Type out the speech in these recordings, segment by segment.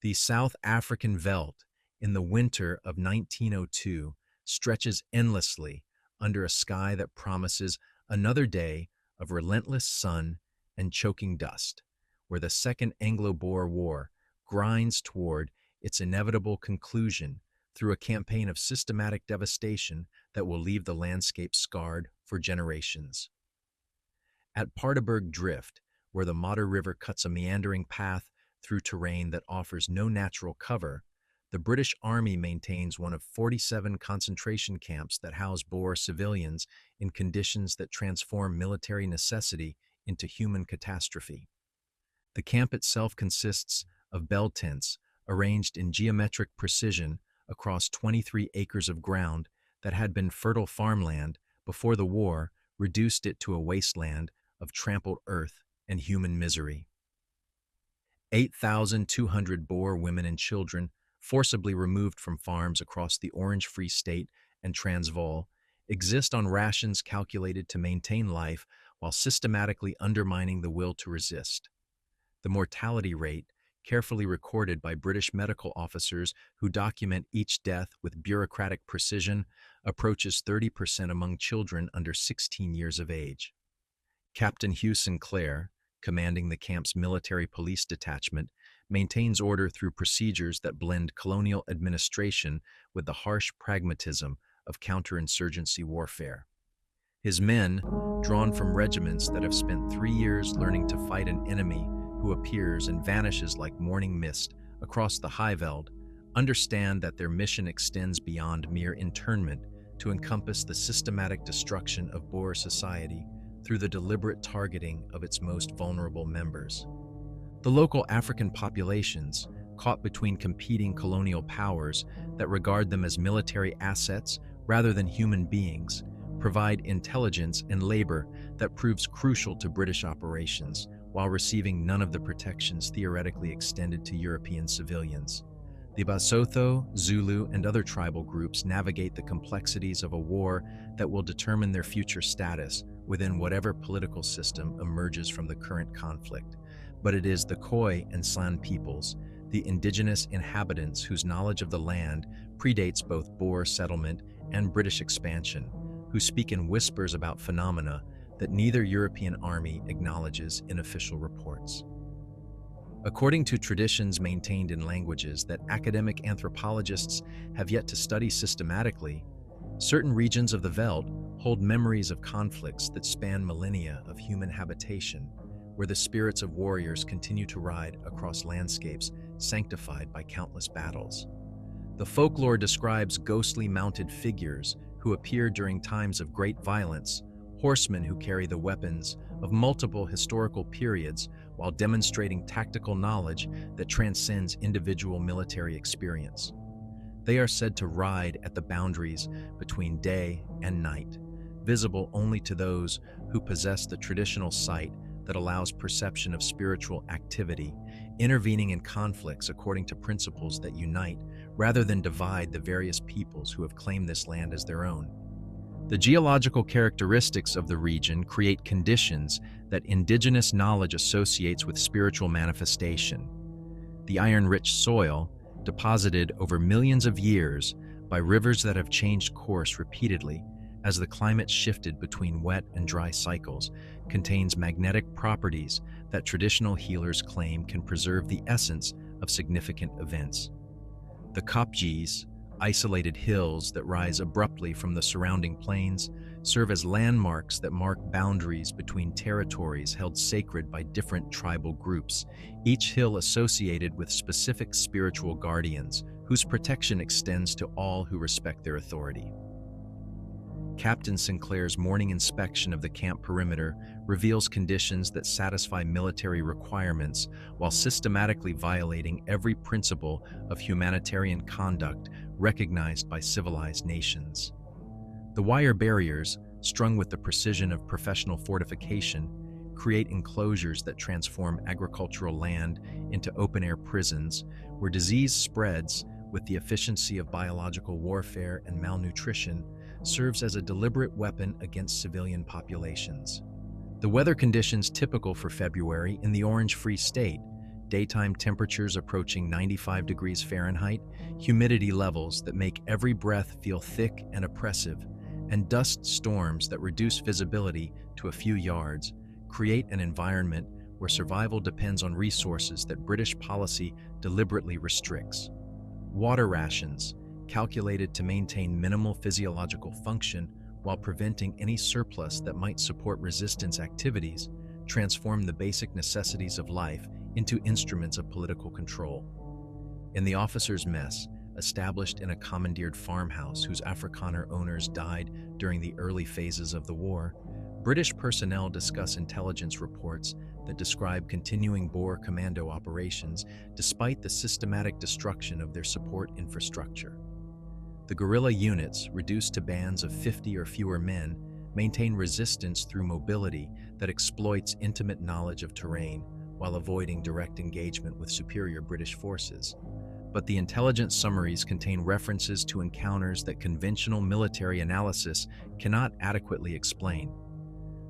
The South African veldt in the winter of 1902 stretches endlessly under a sky that promises another day of relentless sun and choking dust, where the Second Anglo-Boer War grinds toward its inevitable conclusion through a campaign of systematic devastation that will leave the landscape scarred for generations. At Paardeberg Drift, where the Modder River cuts a meandering path through terrain that offers no natural cover, the British Army maintains one of 47 concentration camps that house Boer civilians in conditions that transform military necessity into human catastrophe. The camp itself consists of bell tents arranged in geometric precision across 23 acres of ground that had been fertile farmland before the war reduced it to a wasteland of trampled earth and human misery. 8,200 Boer women and children, forcibly removed from farms across the Orange Free State and Transvaal, exist on rations calculated to maintain life while systematically undermining the will to resist. The mortality rate, carefully recorded by British medical officers who document each death with bureaucratic precision, approaches 30% among children under 16 years of age. Captain Hugh Sinclair, commanding the camp's military police detachment, maintains order through procedures that blend colonial administration with the harsh pragmatism of counterinsurgency warfare. His men, drawn from regiments that have spent 3 years learning to fight an enemy who appears and vanishes like morning mist across the Highveld, understand that their mission extends beyond mere internment to encompass the systematic destruction of Boer society through the deliberate targeting of its most vulnerable members. The local African populations, caught between competing colonial powers that regard them as military assets rather than human beings, provide intelligence and labor that proves crucial to British operations, while receiving none of the protections theoretically extended to European civilians. The Basotho, Zulu, and other tribal groups navigate the complexities of a war that will determine their future status within whatever political system emerges from the current conflict. But it is the Khoi and San peoples, the indigenous inhabitants whose knowledge of the land predates both Boer settlement and British expansion, who speak in whispers about phenomena that neither European army acknowledges in official reports. According to traditions maintained in languages that academic anthropologists have yet to study systematically, certain regions of the veldt hold memories of conflicts that span millennia of human habitation, where the spirits of warriors continue to ride across landscapes sanctified by countless battles. The folklore describes ghostly mounted figures who appear during times of great violence, horsemen who carry the weapons of multiple historical periods while demonstrating tactical knowledge that transcends individual military experience. They are said to ride at the boundaries between day and night, visible only to those who possess the traditional sight that allows perception of spiritual activity, intervening in conflicts according to principles that unite rather than divide the various peoples who have claimed this land as their own. The geological characteristics of the region create conditions that indigenous knowledge associates with spiritual manifestation. The iron-rich soil, deposited over millions of years by rivers that have changed course repeatedly as the climate shifted between wet and dry cycles, contains magnetic properties that traditional healers claim can preserve the essence of significant events. The Kopjes, isolated hills that rise abruptly from the surrounding plains, serve as landmarks that mark boundaries between territories held sacred by different tribal groups, each hill associated with specific spiritual guardians whose protection extends to all who respect their authority. Captain Sinclair's morning inspection of the camp perimeter reveals conditions that satisfy military requirements while systematically violating every principle of humanitarian conduct recognized by civilized nations. The wire barriers, strung with the precision of professional fortification, create enclosures that transform agricultural land into open-air prisons where disease spreads with the efficiency of biological warfare, and malnutrition serves as a deliberate weapon against civilian populations. The weather conditions typical for February in the Orange Free State daytime temperatures approaching 95 degrees Fahrenheit, humidity levels that make every breath feel thick and oppressive, and dust storms that reduce visibility to a few yards, create an environment where survival depends on resources that British policy deliberately restricts. Water rations, calculated to maintain minimal physiological function while preventing any surplus that might support resistance activities, transform the basic necessities of life into instruments of political control. In the officers' mess, established in a commandeered farmhouse whose Afrikaner owners died during the early phases of the war, British personnel discuss intelligence reports that describe continuing Boer commando operations despite the systematic destruction of their support infrastructure. The guerrilla units, reduced to bands of 50 or fewer men, maintain resistance through mobility that exploits intimate knowledge of terrain while avoiding direct engagement with superior British forces. But the intelligence summaries contain references to encounters that conventional military analysis cannot adequately explain.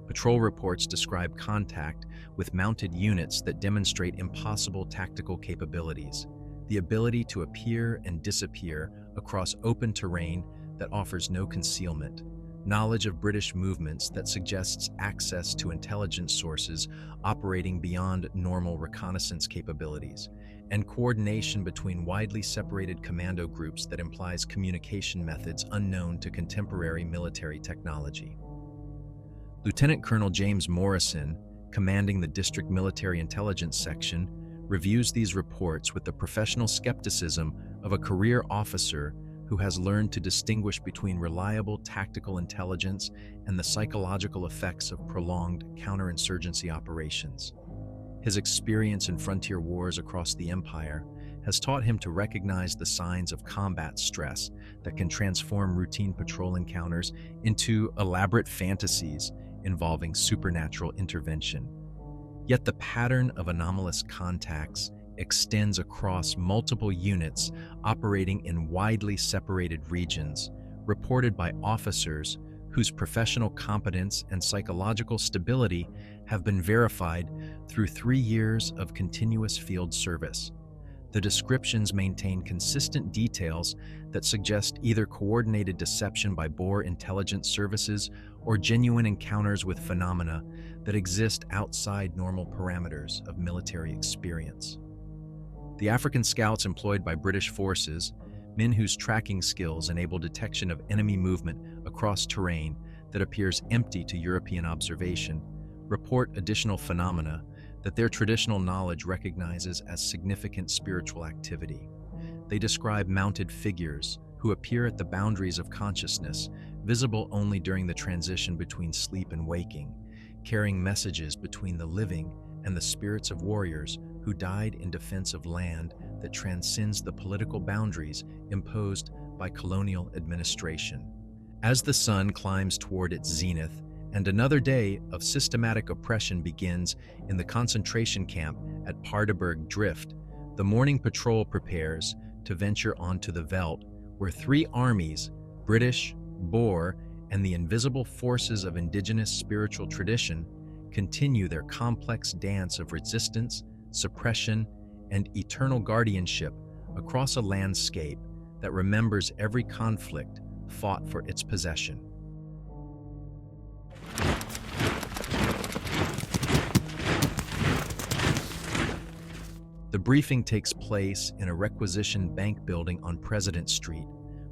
Patrol reports describe contact with mounted units that demonstrate impossible tactical capabilities, the ability to appear and disappear across open terrain that offers no concealment, knowledge of British movements that suggests access to intelligence sources operating beyond normal reconnaissance capabilities, and coordination between widely separated commando groups that implies communication methods unknown to contemporary military technology. Lieutenant Colonel James Morrison, commanding the District Military Intelligence Section, reviews these reports with the professional skepticism of a career officer who has learned to distinguish between reliable tactical intelligence and the psychological effects of prolonged counterinsurgency operations. His experience in frontier wars across the empire has taught him to recognize the signs of combat stress that can transform routine patrol encounters into elaborate fantasies involving supernatural intervention. Yet the pattern of anomalous contacts extends across multiple units operating in widely separated regions, reported by officers whose professional competence and psychological stability have been verified through 3 years of continuous field service. The descriptions maintain consistent details that suggest either coordinated deception by Boer intelligence services or genuine encounters with phenomena that exist outside normal parameters of military experience. The African scouts employed by British forces, men whose tracking skills enable detection of enemy movement across terrain that appears empty to European observation, report additional phenomena that their traditional knowledge recognizes as significant spiritual activity. They describe mounted figures who appear at the boundaries of consciousness, visible only during the transition between sleep and waking, carrying messages between the living and the spirits of warriors who died in defense of land that transcends the political boundaries imposed by colonial administration. As the sun climbs toward its zenith, and another day of systematic oppression begins in the concentration camp at Paardeberg Drift, the morning patrol prepares to venture onto the veldt, where 3 armies, British, Boer, and the invisible forces of indigenous spiritual tradition, continue their complex dance of resistance, suppression, and eternal guardianship across a landscape that remembers every conflict fought for its possession. The briefing takes place in a requisition bank building on President Street,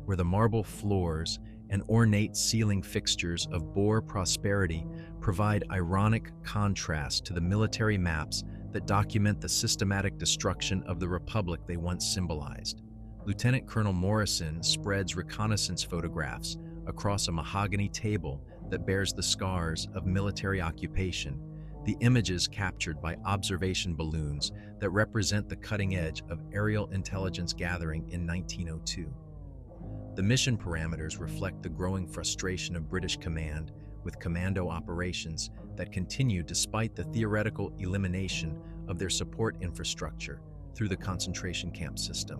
where the marble floors and ornate ceiling fixtures of Boer prosperity provide ironic contrast to the military maps that document the systematic destruction of the republic they once symbolized. Lieutenant Colonel Morrison spreads reconnaissance photographs across a mahogany table that bears the scars of military occupation, the images captured by observation balloons that represent the cutting edge of aerial intelligence gathering in 1902. The mission parameters reflect the growing frustration of British command with commando operations that continue despite the theoretical elimination of their support infrastructure through the concentration camp system.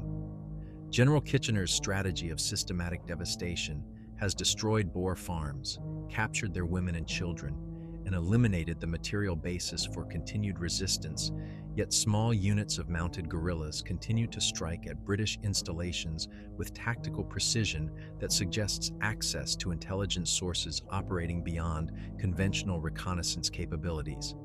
General Kitchener's strategy of systematic devastation has destroyed Boer farms, captured their women and children, and eliminated the material basis for continued resistance, yet small units of mounted guerrillas continue to strike at British installations with tactical precision that suggests access to intelligence sources operating beyond conventional reconnaissance capabilities.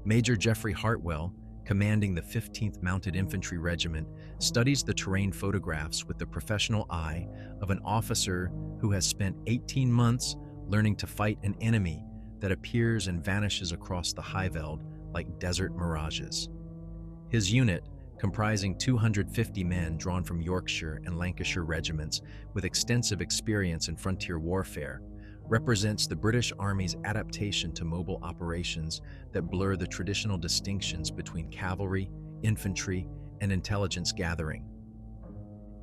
Major Geoffrey Hartwell, commanding the 15th Mounted Infantry Regiment, studies the terrain photographs with the professional eye of an officer who has spent 18 months learning to fight an enemy that appears and vanishes across the Highveld like desert mirages. His unit, comprising 250 men drawn from Yorkshire and Lancashire regiments with extensive experience in frontier warfare, represents the British Army's adaptation to mobile operations that blur the traditional distinctions between cavalry, infantry, and intelligence gathering.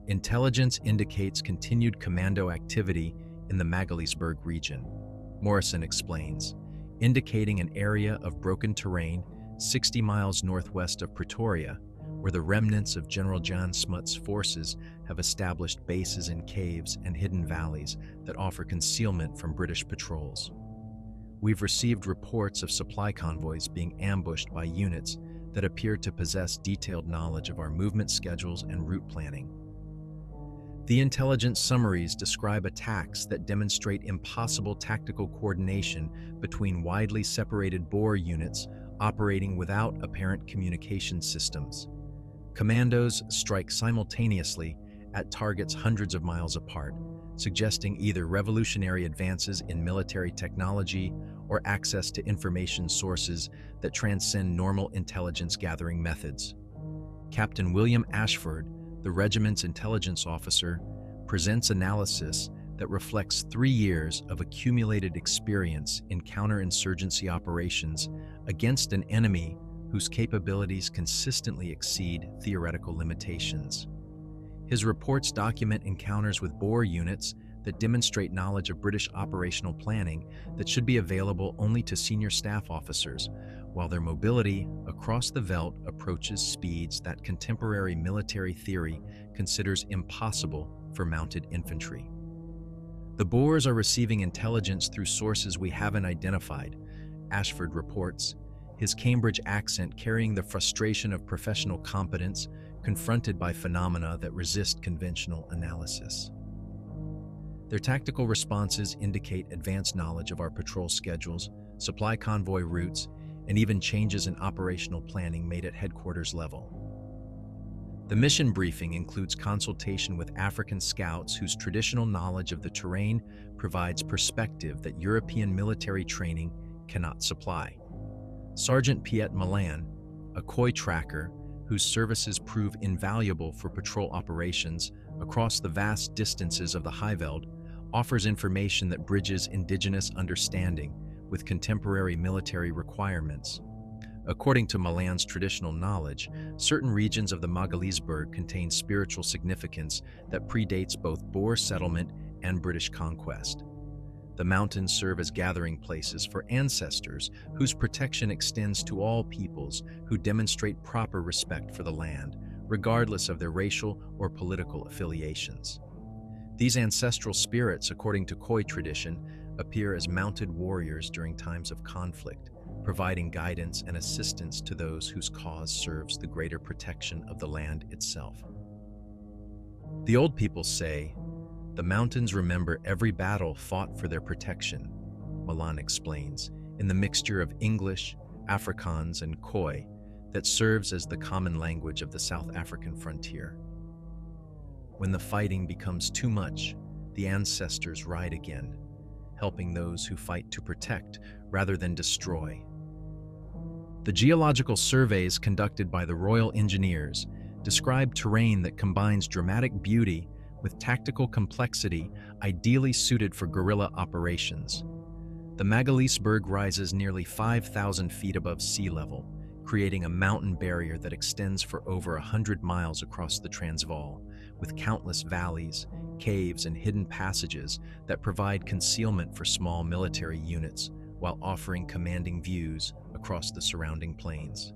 Intelligence indicates continued commando activity in the Magaliesburg region, Morrison explains, indicating an area of broken terrain 60 miles northwest of Pretoria, where the remnants of General Jan Smut's forces have established bases in caves and hidden valleys that offer concealment from British patrols. We've received reports of supply convoys being ambushed by units that appear to possess detailed knowledge of our movement schedules and route planning. The intelligence summaries describe attacks that demonstrate impossible tactical coordination between widely separated Boer units operating without apparent communication systems. Commandos strike simultaneously at targets hundreds of miles apart, suggesting either revolutionary advances in military technology or access to information sources that transcend normal intelligence gathering methods. Captain William Ashford, the regiment's intelligence officer, presents analysis that reflects 3 years of accumulated experience in counterinsurgency operations against an enemy whose capabilities consistently exceed theoretical limitations. His reports document encounters with Boer units that demonstrate knowledge of British operational planning that should be available only to senior staff officers, while their mobility across the veldt approaches speeds that contemporary military theory considers impossible for mounted infantry. The Boers are receiving intelligence through sources we haven't identified, Ashford reports, his Cambridge accent carrying the frustration of professional competence confronted by phenomena that resist conventional analysis. Their tactical responses indicate advanced knowledge of our patrol schedules, supply convoy routes, and even changes in operational planning made at headquarters level. The mission briefing includes consultation with African scouts whose traditional knowledge of the terrain provides perspective that European military training cannot supply. Sergeant Piet Milan, a Khoi tracker whose services prove invaluable for patrol operations across the vast distances of the Highveld, offers information that bridges indigenous understanding with contemporary military requirements. According to Milan's traditional knowledge, certain regions of the Magaliesburg contain spiritual significance that predates both Boer settlement and British conquest. The mountains serve as gathering places for ancestors whose protection extends to all peoples who demonstrate proper respect for the land, regardless of their racial or political affiliations. These ancestral spirits, according to Khoi tradition, appear as mounted warriors during times of conflict, providing guidance and assistance to those whose cause serves the greater protection of the land itself. The old people say, "The mountains remember every battle fought for their protection," Milan explains, in the mixture of English, Afrikaans, and Khoi that serves as the common language of the South African frontier. When the fighting becomes too much, the ancestors ride again, helping those who fight to protect rather than destroy. The geological surveys conducted by the Royal Engineers describe terrain that combines dramatic beauty with tactical complexity ideally suited for guerrilla operations. The Magaliesburg rises nearly 5,000 feet above sea level, creating a mountain barrier that extends for over 100 miles across the Transvaal, with countless valleys, caves, and hidden passages that provide concealment for small military units while offering commanding views across the surrounding plains.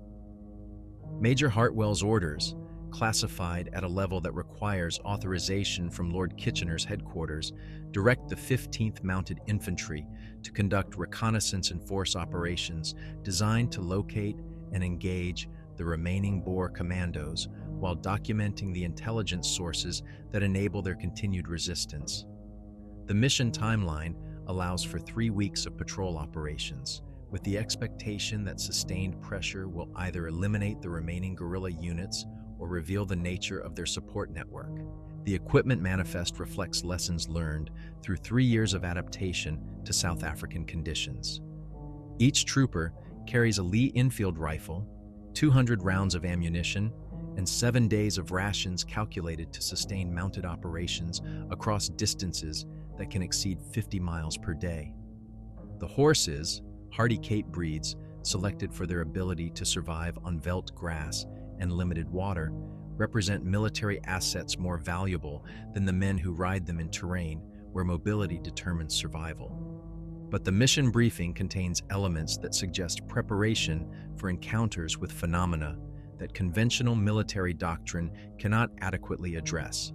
Major Hartwell's orders, classified at a level that requires authorization from Lord Kitchener's headquarters, direct the 15th Mounted Infantry to conduct reconnaissance and force operations designed to locate and engage the remaining Boer commandos while documenting the intelligence sources that enable their continued resistance. The mission timeline allows for 3 weeks of patrol operations, with the expectation that sustained pressure will either eliminate the remaining guerrilla units or reveal the nature of their support network. The equipment manifest reflects lessons learned through 3 years of adaptation to South African conditions. Each trooper carries a Lee Enfield rifle, 200 rounds of ammunition, and 7 days of rations calculated to sustain mounted operations across distances that can exceed 50 miles per day. The horses, hardy Cape breeds, selected for their ability to survive on veldt grass and limited water, represent military assets more valuable than the men who ride them in terrain where mobility determines survival. But the mission briefing contains elements that suggest preparation for encounters with phenomena that conventional military doctrine cannot adequately address.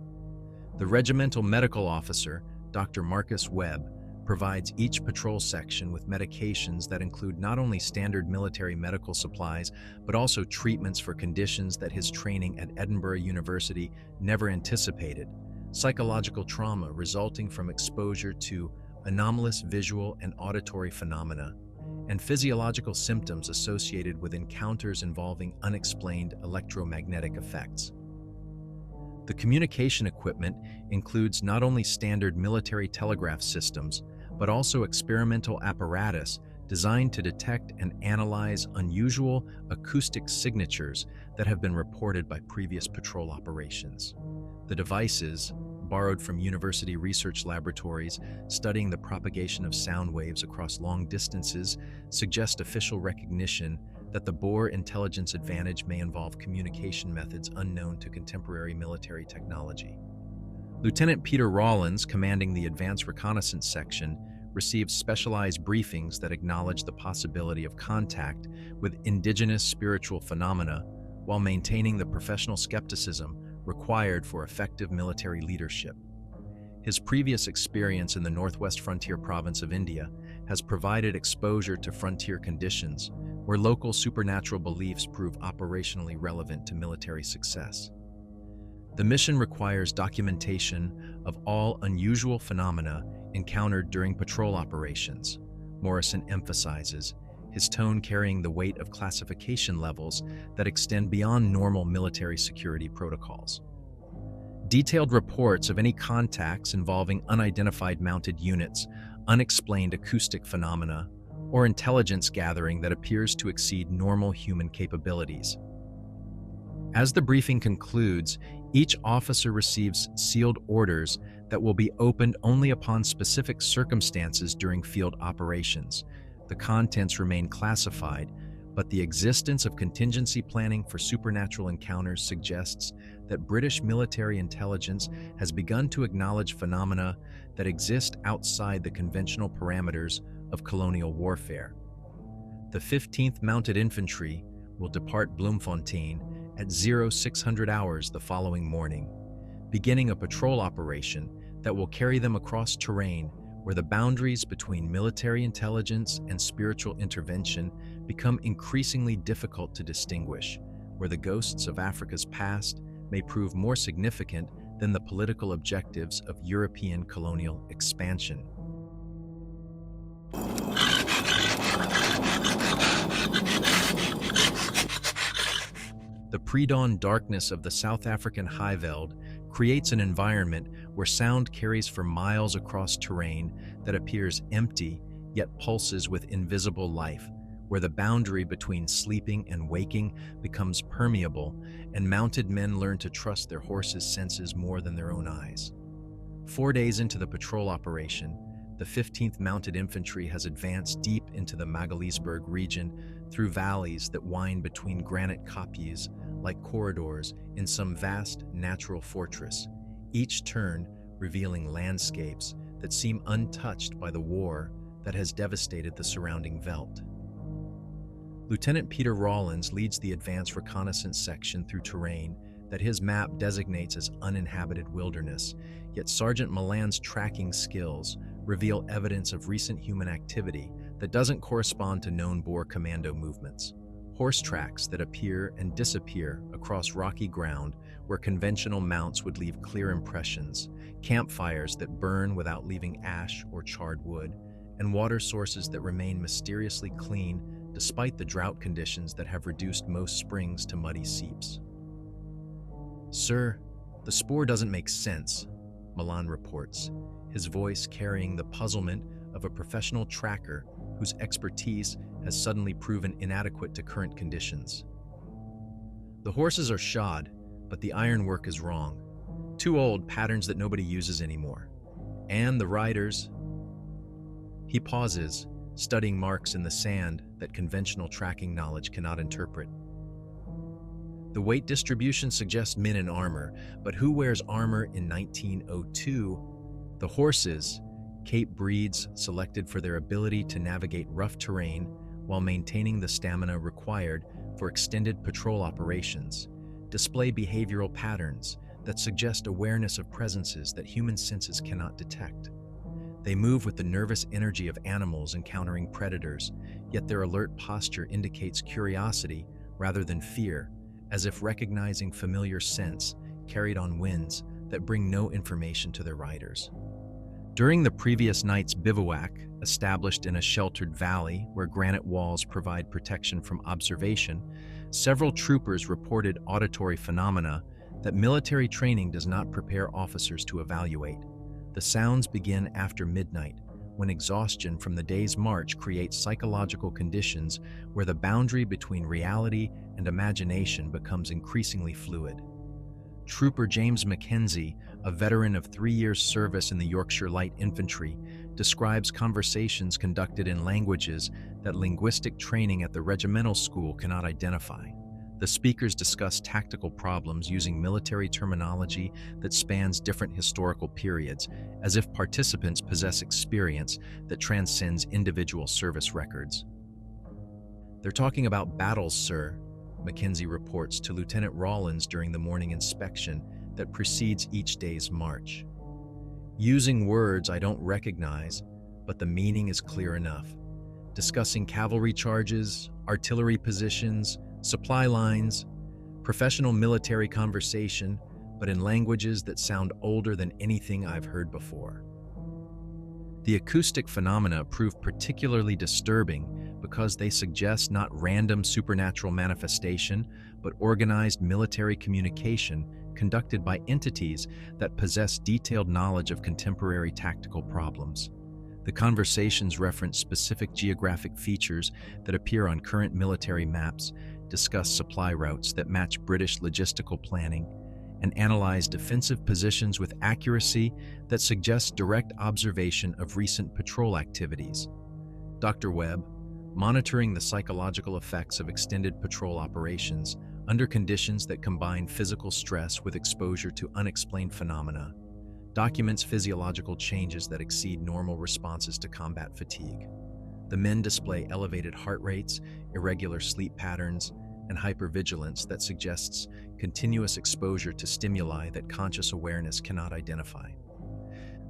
The regimental medical officer, Dr. Marcus Webb, provides each patrol section with medications that include not only standard military medical supplies, but also treatments for conditions that his training at Edinburgh University never anticipated: psychological trauma resulting from exposure to anomalous visual and auditory phenomena, and physiological symptoms associated with encounters involving unexplained electromagnetic effects. The communication equipment includes not only standard military telegraph systems, but also experimental apparatus designed to detect and analyze unusual acoustic signatures that have been reported by previous patrol operations. The devices, borrowed from university research laboratories studying the propagation of sound waves across long distances, suggest official recognition that the Boer intelligence advantage may involve communication methods unknown to contemporary military technology. Lieutenant Peter Rawlins, commanding the Advanced Reconnaissance Section, received specialized briefings that acknowledge the possibility of contact with indigenous spiritual phenomena while maintaining the professional skepticism required for effective military leadership. His previous experience in the Northwest Frontier Province of India has provided exposure to frontier conditions where local supernatural beliefs prove operationally relevant to military success. The mission requires documentation of all unusual phenomena encountered during patrol operations, Morrison emphasizes, his tone carrying the weight of classification levels that extend beyond normal military security protocols. Detailed reports of any contacts involving unidentified mounted units, unexplained acoustic phenomena, or intelligence gathering that appears to exceed normal human capabilities. As the briefing concludes, each officer receives sealed orders that will be opened only upon specific circumstances during field operations. The contents remain classified, but the existence of contingency planning for supernatural encounters suggests that British military intelligence has begun to acknowledge phenomena that exist outside the conventional parameters of colonial warfare. The 15th Mounted Infantry will depart Bloemfontein at 0600 hours the following morning, beginning a patrol operation that will carry them across terrain where the boundaries between military intelligence and spiritual intervention become increasingly difficult to distinguish, where the ghosts of Africa's past may prove more significant than the political objectives of European colonial expansion. The pre-dawn darkness of the South African highveld creates an environment where sound carries for miles across terrain that appears empty yet pulses with invisible life, where the boundary between sleeping and waking becomes permeable and mounted men learn to trust their horses' senses more than their own eyes. 4 days into the patrol operation, the 15th Mounted Infantry has advanced deep into the Magaliesberg region through valleys that wind between granite kopjes like corridors in some vast natural fortress, each turn revealing landscapes that seem untouched by the war that has devastated the surrounding veldt. Lieutenant Peter Rawlins leads the Advanced Reconnaissance Section through terrain that his map designates as uninhabited wilderness, yet Sergeant Milan's tracking skills reveal evidence of recent human activity that doesn't correspond to known Boer commando movements. Horse tracks that appear and disappear across rocky ground where conventional mounts would leave clear impressions, campfires that burn without leaving ash or charred wood, and water sources that remain mysteriously clean despite the drought conditions that have reduced most springs to muddy seeps. "Sir, the spoor doesn't make sense," Milan reports, his voice carrying the puzzlement of a professional tracker whose expertise has suddenly proven inadequate to current conditions. "The horses are shod, but the ironwork is wrong. Too old, patterns that nobody uses anymore. And the riders..." He pauses, studying marks in the sand that conventional tracking knowledge cannot interpret. "The weight distribution suggests men in armor, but who wears armor in 1902? The horses, Cape breeds selected for their ability to navigate rough terrain while maintaining the stamina required for extended patrol operations, display behavioral patterns that suggest awareness of presences that human senses cannot detect. They move with the nervous energy of animals encountering predators, yet their alert posture indicates curiosity rather than fear, as if recognizing familiar scents carried on winds that bring no information to their riders." During the previous night's bivouac, established in a sheltered valley where granite walls provide protection from observation, several troopers reported auditory phenomena that military training does not prepare officers to evaluate. The sounds begin after midnight, when exhaustion from the day's march creates psychological conditions where the boundary between reality and imagination becomes increasingly fluid. Trooper James Mackenzie, a veteran of 3 years' service in the Yorkshire Light Infantry, describes conversations conducted in languages that linguistic training at the regimental school cannot identify. The speakers discuss tactical problems using military terminology that spans different historical periods, as if participants possess experience that transcends individual service records. "They're talking about battles, sir," Mackenzie reports to Lieutenant Rawlins during the morning inspection that precedes each day's march. "Using words I don't recognize, but the meaning is clear enough. Discussing cavalry charges, artillery positions, supply lines, professional military conversation, but in languages that sound older than anything I've heard before." The acoustic phenomena prove particularly disturbing because they suggest not random supernatural manifestation, but organized military communication conducted by entities that possess detailed knowledge of contemporary tactical problems. The conversations reference specific geographic features that appear on current military maps, discuss supply routes that match British logistical planning, and analyze defensive positions with accuracy that suggests direct observation of recent patrol activities. Dr. Webb, monitoring the psychological effects of extended patrol operations under conditions that combine physical stress with exposure to unexplained phenomena, documents physiological changes that exceed normal responses to combat fatigue. The men display elevated heart rates, irregular sleep patterns, and hypervigilance that suggests continuous exposure to stimuli that conscious awareness cannot identify.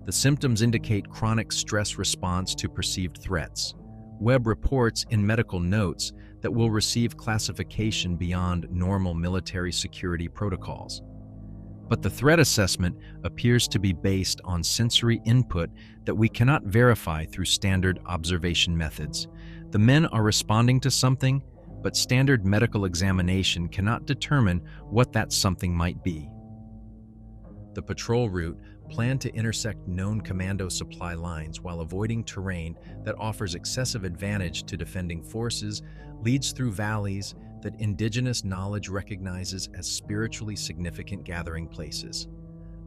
The symptoms indicate chronic stress response to perceived threats. Webb reports in medical notes that will receive classification beyond normal military security protocols. But the threat assessment appears to be based on sensory input that we cannot verify through standard observation methods. The men are responding to something, but standard medical examination cannot determine what that something might be. The patrol route, planned to intersect known commando supply lines while avoiding terrain that offers excessive advantage to defending forces, leads through valleys that indigenous knowledge recognizes as spiritually significant gathering places.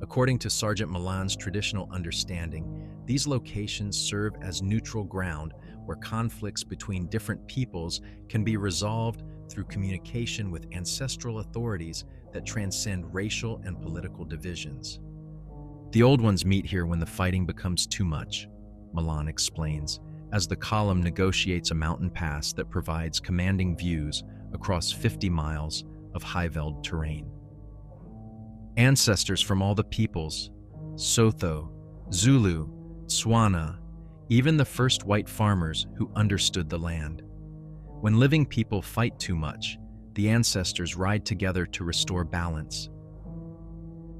According to Sergeant Milan's traditional understanding, these locations serve as neutral ground where conflicts between different peoples can be resolved through communication with ancestral authorities that transcend racial and political divisions. "The old ones meet here when the fighting becomes too much," Milan explains, as the column negotiates a mountain pass that provides commanding views across 50 miles of high-veld terrain. Ancestors from all the peoples, Sotho, Zulu, Tswana, even the first white farmers who understood the land. When living people fight too much, the ancestors ride together to restore balance.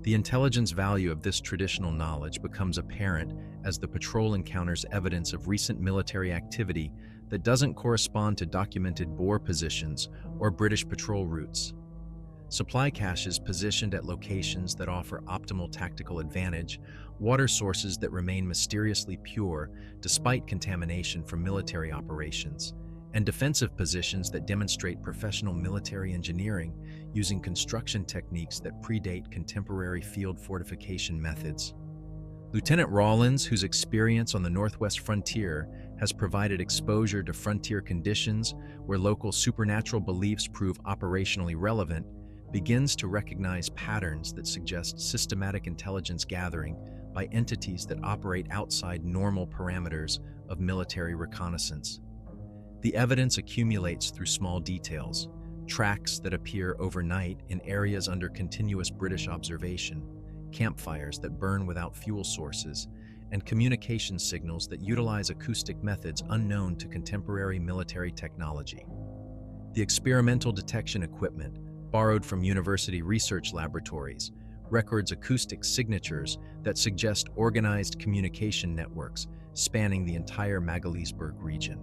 The intelligence value of this traditional knowledge becomes apparent as the patrol encounters evidence of recent military activity that doesn't correspond to documented Boer positions or British patrol routes. Supply caches positioned at locations that offer optimal tactical advantage, water sources that remain mysteriously pure despite contamination from military operations, and defensive positions that demonstrate professional military engineering using construction techniques that predate contemporary field fortification methods. Lieutenant Rawlins, whose experience on the Northwest frontier has provided exposure to frontier conditions where local supernatural beliefs prove operationally relevant, begins to recognize patterns that suggest systematic intelligence gathering by entities that operate outside normal parameters of military reconnaissance. The evidence accumulates through small details, tracks that appear overnight in areas under continuous British observation, campfires that burn without fuel sources, and communication signals that utilize acoustic methods unknown to contemporary military technology. The experimental detection equipment, borrowed from university research laboratories, records acoustic signatures that suggest organized communication networks spanning the entire Magaliesburg region.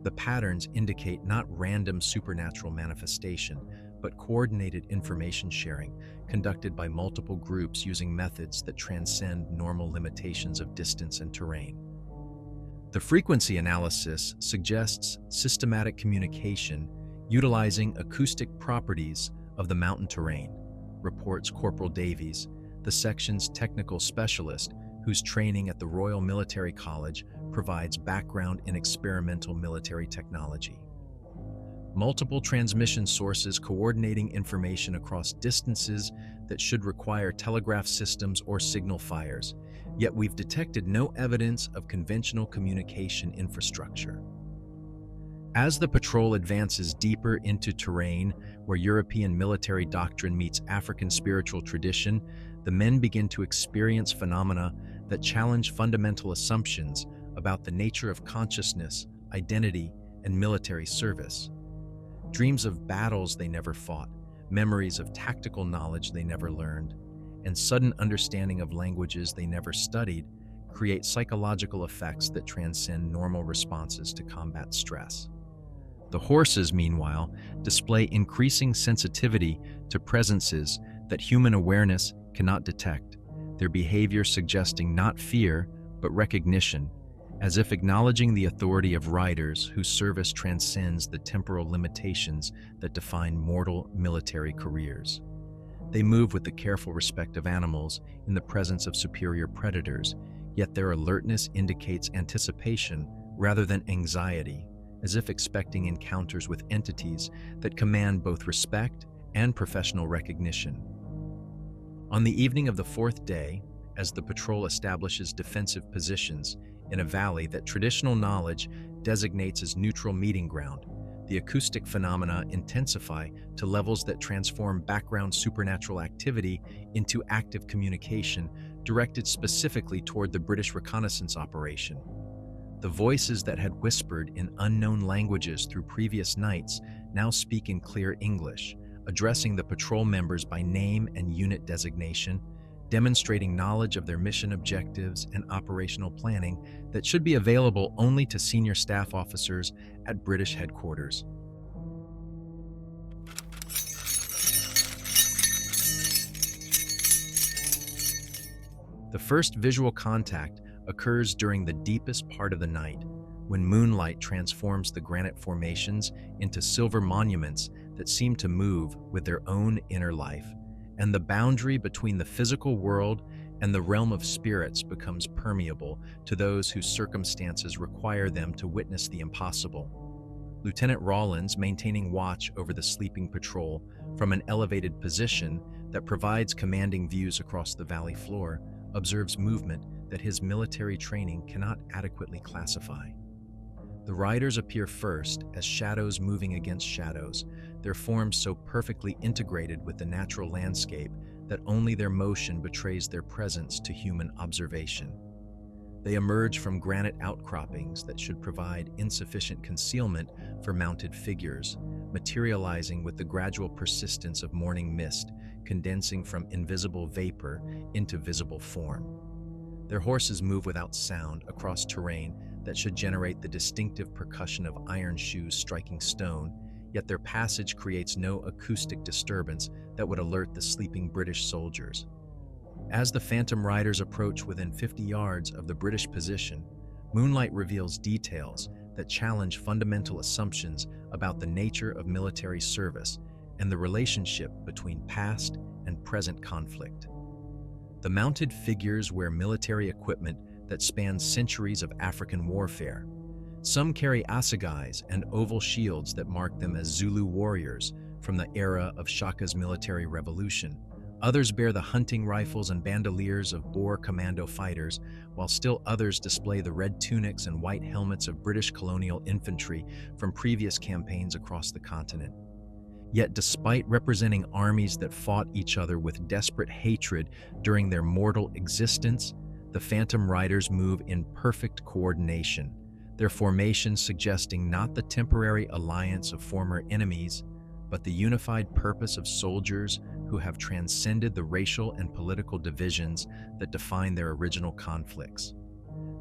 The patterns indicate not random supernatural manifestation, but coordinated information sharing conducted by multiple groups using methods that transcend normal limitations of distance and terrain. The frequency analysis suggests systematic communication utilizing acoustic properties of the mountain terrain, reports Corporal Davies, the section's technical specialist whose training at the Royal Military College provides background in experimental military technology. Multiple transmission sources coordinating information across distances that should require telegraph systems or signal fires, yet we've detected no evidence of conventional communication infrastructure. As the patrol advances deeper into terrain where European military doctrine meets African spiritual tradition, the men begin to experience phenomena that challenge fundamental assumptions about the nature of consciousness, identity, and military service. Dreams of battles they never fought, memories of tactical knowledge they never learned, and sudden understanding of languages they never studied create psychological effects that transcend normal responses to combat stress. The horses, meanwhile, display increasing sensitivity to presences that human awareness cannot detect, their behavior suggesting not fear, but recognition, as if acknowledging the authority of riders whose service transcends the temporal limitations that define mortal military careers. They move with the careful respect of animals in the presence of superior predators, yet their alertness indicates anticipation rather than anxiety, as if expecting encounters with entities that command both respect and professional recognition. On the evening of the fourth day, as the patrol establishes defensive positions in a valley that traditional knowledge designates as neutral meeting ground, the acoustic phenomena intensify to levels that transform background supernatural activity into active communication directed specifically toward the British reconnaissance operation. The voices that had whispered in unknown languages through previous nights now speak in clear English, addressing the patrol members by name and unit designation, demonstrating knowledge of their mission objectives and operational planning that should be available only to senior staff officers at British headquarters. The first visual contact occurs during the deepest part of the night, when moonlight transforms the granite formations into silver monuments that seem to move with their own inner life, and the boundary between the physical world and the realm of spirits becomes permeable to those whose circumstances require them to witness the impossible. Lieutenant Rawlins, maintaining watch over the sleeping patrol from an elevated position that provides commanding views across the valley floor, observes movement that his military training cannot adequately classify. The riders appear first as shadows moving against shadows, their forms so perfectly integrated with the natural landscape that only their motion betrays their presence to human observation. They emerge from granite outcroppings that should provide insufficient concealment for mounted figures, materializing with the gradual persistence of morning mist, condensing from invisible vapor into visible form. Their horses move without sound across terrain that should generate the distinctive percussion of iron shoes striking stone, yet their passage creates no acoustic disturbance that would alert the sleeping British soldiers. As the phantom riders approach within 50 yards of the British position, moonlight reveals details that challenge fundamental assumptions about the nature of military service and the relationship between past and present conflict. The mounted figures wear military equipment that spans centuries of African warfare. Some carry assegais and oval shields that mark them as Zulu warriors from the era of Shaka's military revolution. Others bear the hunting rifles and bandoliers of Boer commando fighters, while still others display the red tunics and white helmets of British colonial infantry from previous campaigns across the continent. Yet despite representing armies that fought each other with desperate hatred during their mortal existence, the Phantom Riders move in perfect coordination, their formation suggesting not the temporary alliance of former enemies, but the unified purpose of soldiers who have transcended the racial and political divisions that define their original conflicts.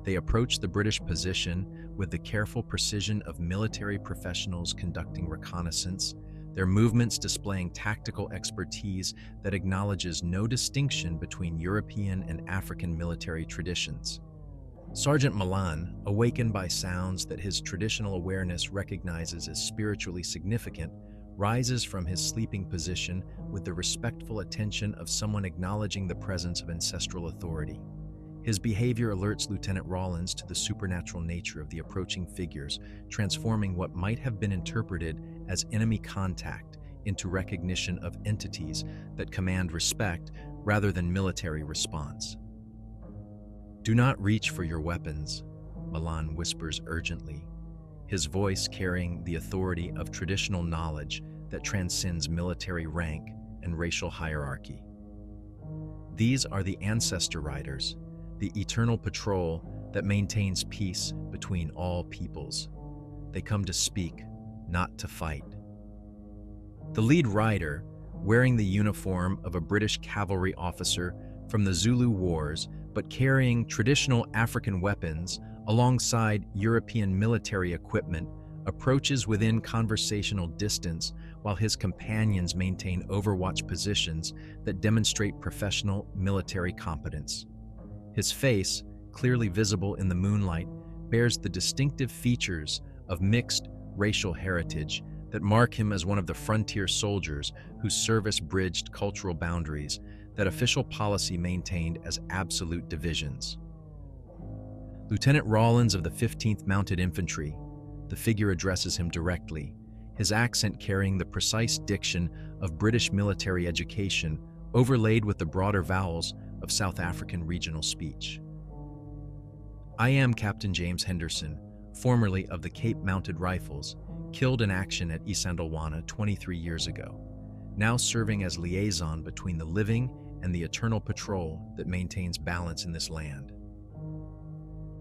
They approach the British position with the careful precision of military professionals conducting reconnaissance, their movements displaying tactical expertise that acknowledges no distinction between European and African military traditions. Sergeant Milan, awakened by sounds that his traditional awareness recognizes as spiritually significant, rises from his sleeping position with the respectful attention of someone acknowledging the presence of ancestral authority. His behavior alerts Lieutenant Rawlins to the supernatural nature of the approaching figures, transforming what might have been interpreted as enemy contact into recognition of entities that command respect rather than military response. "Do not reach for your weapons," Milan whispers urgently, his voice carrying the authority of traditional knowledge that transcends military rank and racial hierarchy. These are the Ancestor Riders, the eternal patrol that maintains peace between all peoples. They come to speak, not to fight. The lead rider, wearing the uniform of a British cavalry officer from the Zulu Wars, but carrying traditional African weapons alongside European military equipment, approaches within conversational distance while his companions maintain overwatch positions that demonstrate professional military competence. His face, clearly visible in the moonlight, bears the distinctive features of mixed racial heritage that mark him as one of the frontier soldiers whose service bridged cultural boundaries that official policy maintained as absolute divisions. Lieutenant Rawlins of the 15th Mounted Infantry, the figure addresses him directly, his accent carrying the precise diction of British military education overlaid with the broader vowels of South African regional speech. "I am Captain James Henderson, formerly of the Cape Mounted Rifles, killed in action at Isandlwana 23 years ago, now serving as liaison between the living and the eternal patrol that maintains balance in this land."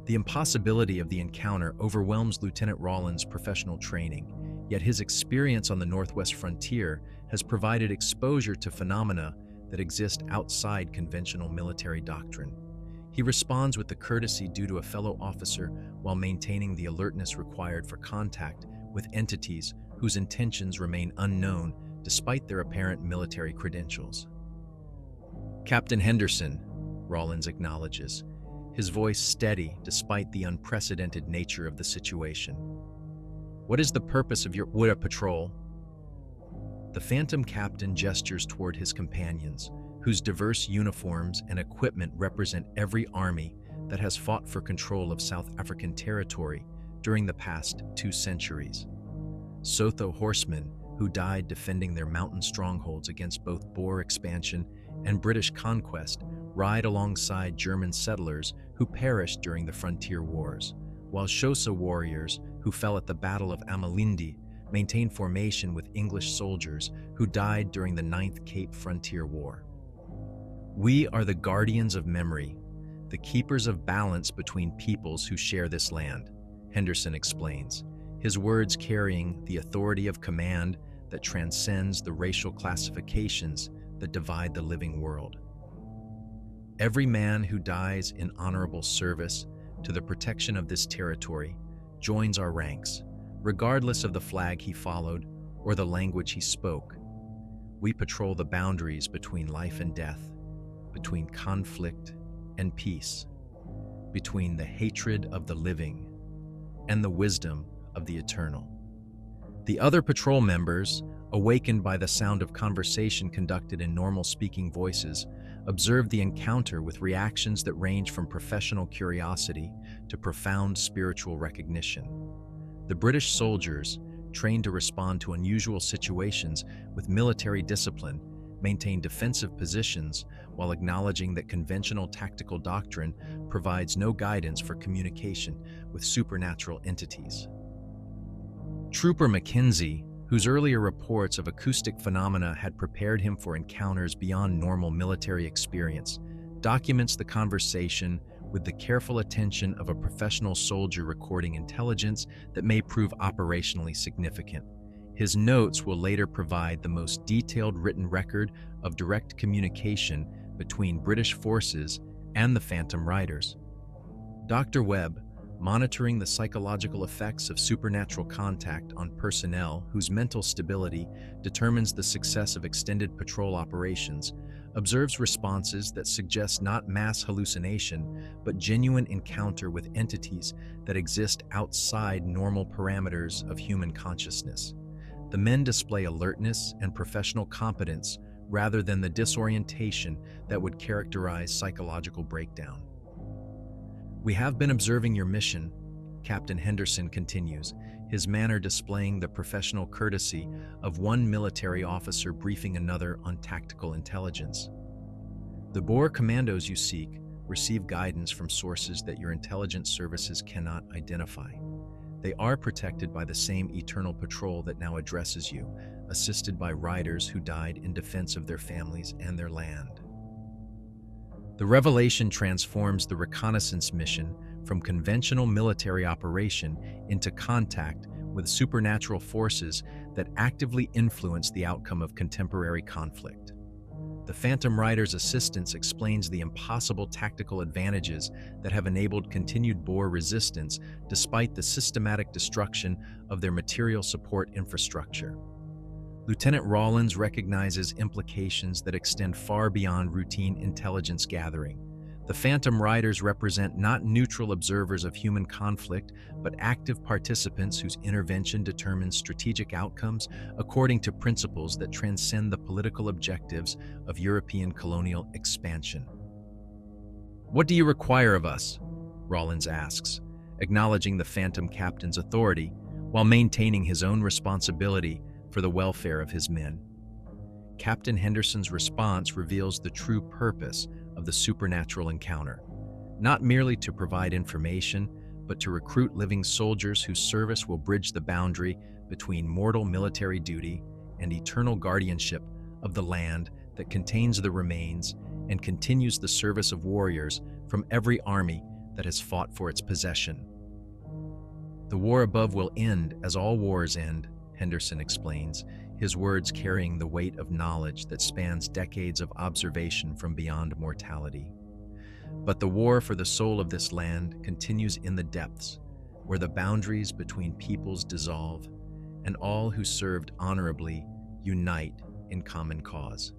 The impossibility of the encounter overwhelms Lieutenant Rawlins' professional training, yet his experience on the Northwest frontier has provided exposure to phenomena that exist outside conventional military doctrine. He responds with the courtesy due to a fellow officer while maintaining the alertness required for contact with entities whose intentions remain unknown despite their apparent military credentials. "Captain Henderson," Rawlins acknowledges, his voice steady despite the unprecedented nature of the situation. "What is the purpose of your Boer patrol?" The Phantom Captain gestures toward his companions, whose diverse uniforms and equipment represent every army that has fought for control of South African territory during the past 2 centuries. Sotho horsemen, who died defending their mountain strongholds against both Boer expansion and British conquest, ride alongside German settlers who perished during the frontier wars, while Xhosa warriors who fell at the Battle of Amalindi maintain formation with English soldiers who died during the 9th Cape Frontier War. We are the guardians of memory, the keepers of balance between peoples who share this land, Henderson explains, his words carrying the authority of command that transcends the racial classifications that divide the living world. Every man who dies in honorable service to the protection of this territory joins our ranks, regardless of the flag he followed or the language he spoke. We patrol the boundaries between life and death, between conflict and peace, between the hatred of the living and the wisdom of the eternal. The other patrol members, awakened by the sound of conversation conducted in normal speaking voices, observed the encounter with reactions that range from professional curiosity to profound spiritual recognition. The British soldiers, trained to respond to unusual situations with military discipline, maintain defensive positions while acknowledging that conventional tactical doctrine provides no guidance for communication with supernatural entities. Trooper Mackenzie, whose earlier reports of acoustic phenomena had prepared him for encounters beyond normal military experience, documents the conversation with the careful attention of a professional soldier recording intelligence that may prove operationally significant. His notes will later provide the most detailed written record of direct communication between British forces and the Phantom Riders. Dr. Webb, monitoring the psychological effects of supernatural contact on personnel whose mental stability determines the success of extended patrol operations, observes responses that suggest not mass hallucination, but genuine encounter with entities that exist outside normal parameters of human consciousness. The men display alertness and professional competence rather than the disorientation that would characterize psychological breakdown. "We have been observing your mission," Captain Henderson continues, his manner displaying the professional courtesy of one military officer briefing another on tactical intelligence. "The Boer commandos you seek receive guidance from sources that your intelligence services cannot identify. They are protected by the same eternal patrol that now addresses you, assisted by riders who died in defense of their families and their land." The revelation transforms the reconnaissance mission from conventional military operation into contact with supernatural forces that actively influence the outcome of contemporary conflict. The Phantom Rider's assistance explains the impossible tactical advantages that have enabled continued Boer resistance despite the systematic destruction of their material support infrastructure. Lieutenant Rawlins recognizes implications that extend far beyond routine intelligence gathering. The Phantom Riders represent not neutral observers of human conflict, but active participants whose intervention determines strategic outcomes according to principles that transcend the political objectives of European colonial expansion. "What do you require of us?" Rawlins asks, acknowledging the Phantom Captain's authority while maintaining his own responsibility for the welfare of his men. Captain Henderson's response reveals the true purpose of the supernatural encounter, not merely to provide information, but to recruit living soldiers whose service will bridge the boundary between mortal military duty and eternal guardianship of the land that contains the remains and continues the service of warriors from every army that has fought for its possession. "The war above will end as all wars end," Henderson explains, his words carrying the weight of knowledge that spans decades of observation from beyond mortality. "But the war for the soul of this land continues in the depths, where the boundaries between peoples dissolve, and all who served honorably unite in common cause.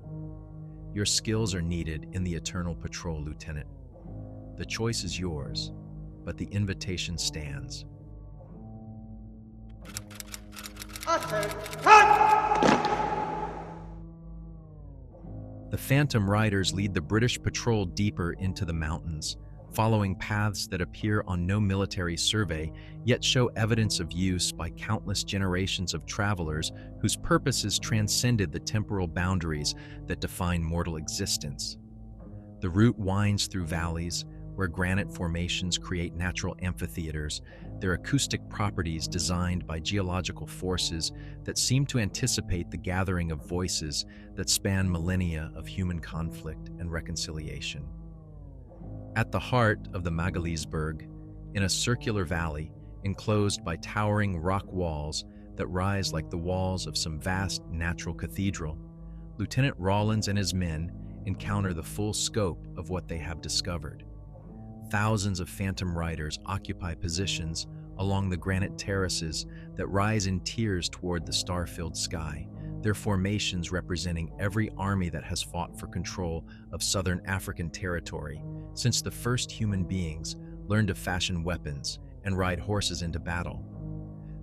Your skills are needed in the eternal patrol, Lieutenant. The choice is yours, but the invitation stands." The Phantom Riders lead the British patrol deeper into the mountains, following paths that appear on no military survey, yet show evidence of use by countless generations of travelers whose purposes transcended the temporal boundaries that define mortal existence. The route winds through valleys, where granite formations create natural amphitheaters, their acoustic properties designed by geological forces that seem to anticipate the gathering of voices that span millennia of human conflict and reconciliation. At the heart of the Magaliesberg, in a circular valley enclosed by towering rock walls that rise like the walls of some vast natural cathedral, Lieutenant Rawlins and his men encounter the full scope of what they have discovered. Thousands of phantom riders occupy positions along the granite terraces that rise in tiers toward the star-filled sky, their formations representing every army that has fought for control of southern African territory since the first human beings learned to fashion weapons and ride horses into battle.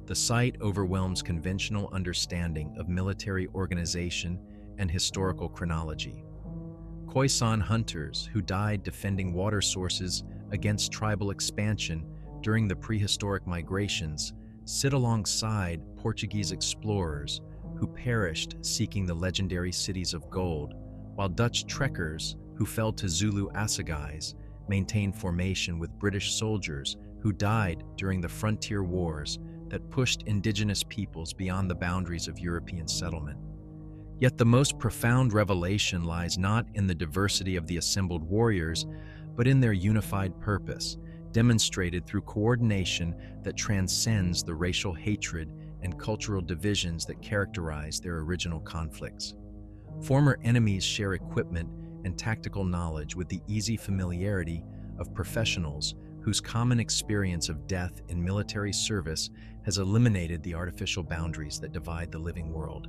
The sight overwhelms conventional understanding of military organization and historical chronology. Khoisan hunters who died defending water sources against tribal expansion during the prehistoric migrations sit alongside Portuguese explorers who perished seeking the legendary cities of gold, while Dutch trekkers who fell to Zulu assegais maintain formation with British soldiers who died during the frontier wars that pushed indigenous peoples beyond the boundaries of European settlement. Yet the most profound revelation lies not in the diversity of the assembled warriors, but in their unified purpose, demonstrated through coordination that transcends the racial hatred and cultural divisions that characterize their original conflicts. Former enemies share equipment and tactical knowledge with the easy familiarity of professionals whose common experience of death in military service has eliminated the artificial boundaries that divide the living world.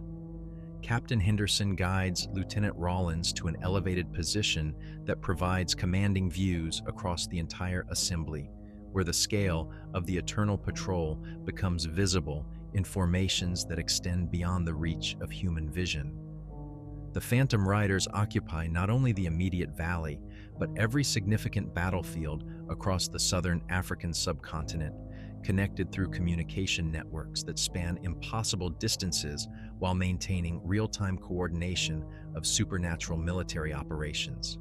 Captain Henderson guides Lieutenant Rawlins to an elevated position that provides commanding views across the entire assembly, where the scale of the Eternal Patrol becomes visible in formations that extend beyond the reach of human vision. The Phantom Riders occupy not only the immediate valley, but every significant battlefield across the southern African subcontinent, connected through communication networks that span impossible distances while maintaining real-time coordination of supernatural military operations.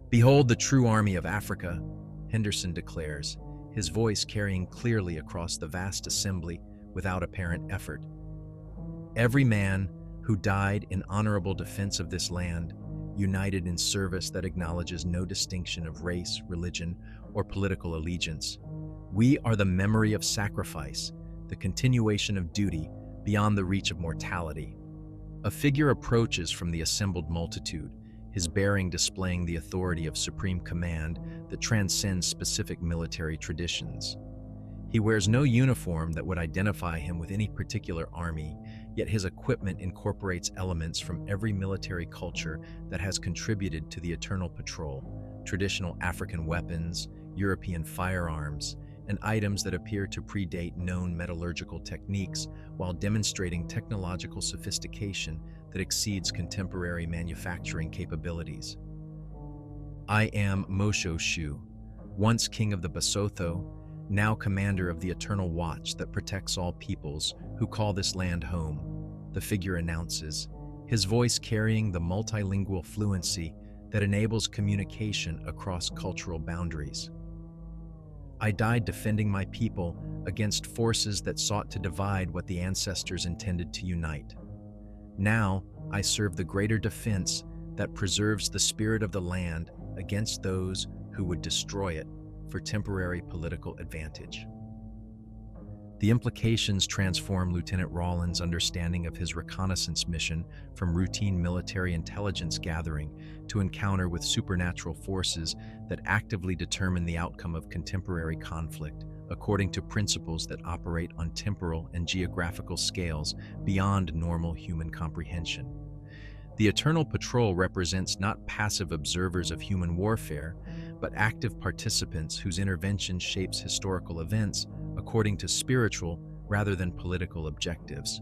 "Behold the true army of Africa," Henderson declares, his voice carrying clearly across the vast assembly without apparent effort. "Every man who died in honorable defense of this land, united in service that acknowledges no distinction of race, religion, or political allegiance. We are the memory of sacrifice, the continuation of duty beyond the reach of mortality." A figure approaches from the assembled multitude, his bearing displaying the authority of supreme command that transcends specific military traditions. He wears no uniform that would identify him with any particular army, yet his equipment incorporates elements from every military culture that has contributed to the Eternal Patrol: traditional African weapons, European firearms, and items that appear to predate known metallurgical techniques while demonstrating technological sophistication that exceeds contemporary manufacturing capabilities. "I am Mosho Shu, once king of the Basotho, now commander of the Eternal Watch that protects all peoples who call this land home," the figure announces, his voice carrying the multilingual fluency that enables communication across cultural boundaries. "I died defending my people against forces that sought to divide what the ancestors intended to unite. Now, I serve the greater defense that preserves the spirit of the land against those who would destroy it for temporary political advantage." The implications transform Lieutenant Rawlins' understanding of his reconnaissance mission from routine military intelligence gathering to encounter with supernatural forces that actively determine the outcome of contemporary conflict, according to principles that operate on temporal and geographical scales beyond normal human comprehension. The Eternal Patrol represents not passive observers of human warfare, but active participants whose intervention shapes historical events according to spiritual rather than political objectives.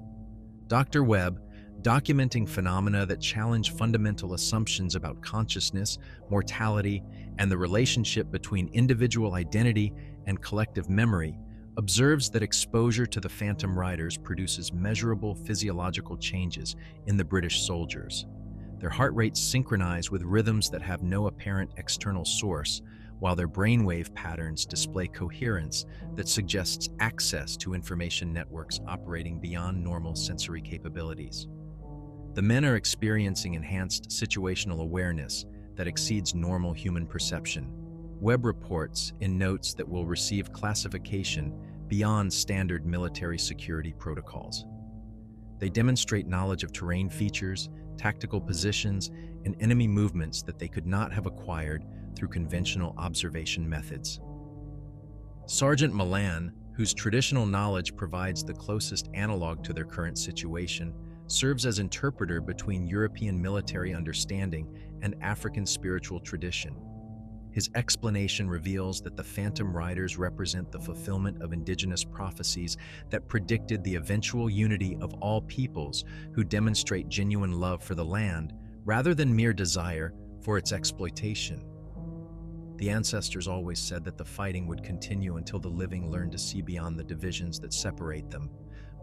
Dr. Webb, documenting phenomena that challenge fundamental assumptions about consciousness, mortality, and the relationship between individual identity and collective memory, observes that exposure to the Phantom Riders produces measurable physiological changes in the British soldiers. Their heart rates synchronize with rhythms that have no apparent external source, while their brainwave patterns display coherence that suggests access to information networks operating beyond normal sensory capabilities. The men are experiencing enhanced situational awareness that exceeds normal human perception. Webb reports in notes that will receive classification beyond standard military security protocols. They demonstrate knowledge of terrain features, tactical positions, and enemy movements that they could not have acquired through conventional observation methods. Sergeant Milan, whose traditional knowledge provides the closest analog to their current situation, serves as interpreter between European military understanding and African spiritual tradition. His explanation reveals that the Phantom Riders represent the fulfillment of indigenous prophecies that predicted the eventual unity of all peoples who demonstrate genuine love for the land rather than mere desire for its exploitation. The ancestors always said that the fighting would continue until the living learned to see beyond the divisions that separate them,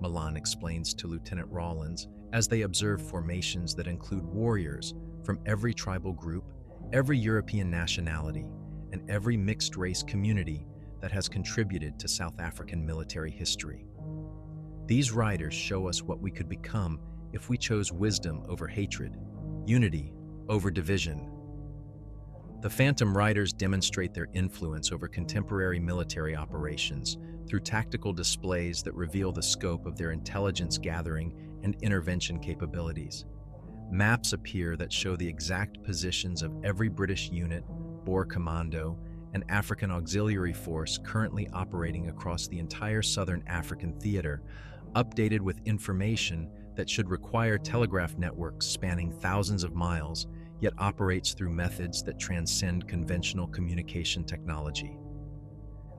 Milan explains to Lieutenant Rawlins, as they observe formations that include warriors from every tribal group, every European nationality, and every mixed-race community that has contributed to South African military history. These riders show us what we could become if we chose wisdom over hatred, unity over division. The Phantom Riders demonstrate their influence over contemporary military operations through tactical displays that reveal the scope of their intelligence gathering and intervention capabilities. Maps appear that show the exact positions of every British unit, Boer commando, and African auxiliary force currently operating across the entire southern African theater, updated with information that should require telegraph networks spanning thousands of miles, yet operates through methods that transcend conventional communication technology.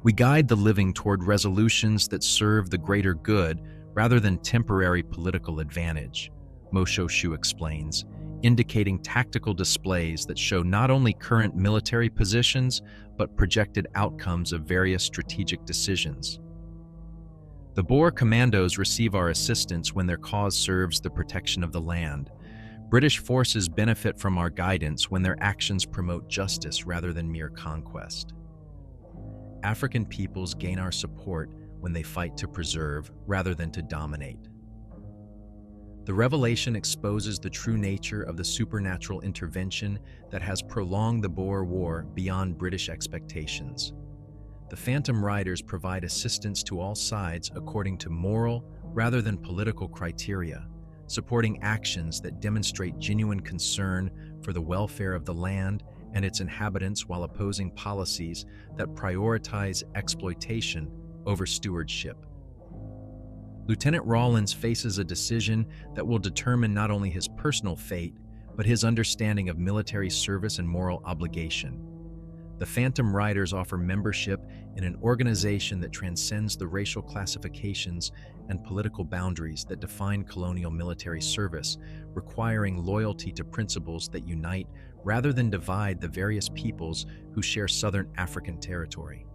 We guide the living toward resolutions that serve the greater good rather than temporary political advantage, Mosho Shu explains, indicating tactical displays that show not only current military positions, but projected outcomes of various strategic decisions. The Boer commandos receive our assistance when their cause serves the protection of the land. British forces benefit from our guidance when their actions promote justice rather than mere conquest. African peoples gain our support when they fight to preserve rather than to dominate. The revelation exposes the true nature of the supernatural intervention that has prolonged the Boer War beyond British expectations. The Phantom Riders provide assistance to all sides according to moral rather than political criteria, supporting actions that demonstrate genuine concern for the welfare of the land and its inhabitants while opposing policies that prioritize exploitation over stewardship. Lieutenant Rawlins faces a decision that will determine not only his personal fate, but his understanding of military service and moral obligation. The Phantom Riders offer membership in an organization that transcends the racial classifications and political boundaries that define colonial military service, requiring loyalty to principles that unite rather than divide the various peoples who share Southern African territory.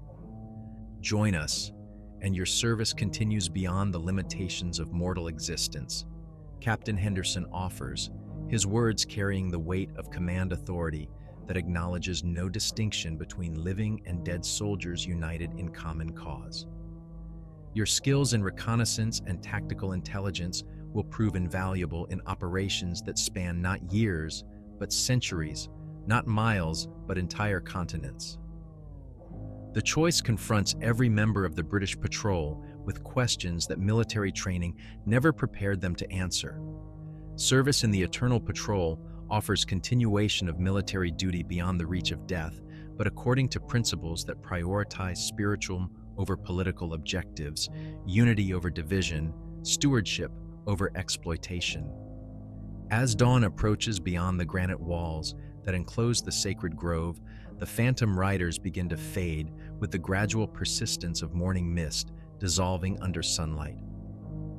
Join us, and your service continues beyond the limitations of mortal existence, Captain Henderson offers, his words carrying the weight of command authority that acknowledges no distinction between living and dead soldiers united in common cause. Your skills in reconnaissance and tactical intelligence will prove invaluable in operations that span not years, but centuries, not miles, but entire continents. The choice confronts every member of the British Patrol with questions that military training never prepared them to answer. Service in the Eternal Patrol offers continuation of military duty beyond the reach of death, but according to principles that prioritize spiritual over political objectives, unity over division, stewardship over exploitation. As dawn approaches beyond the granite walls that enclose the sacred grove, the Phantom Riders begin to fade with the gradual persistence of morning mist dissolving under sunlight.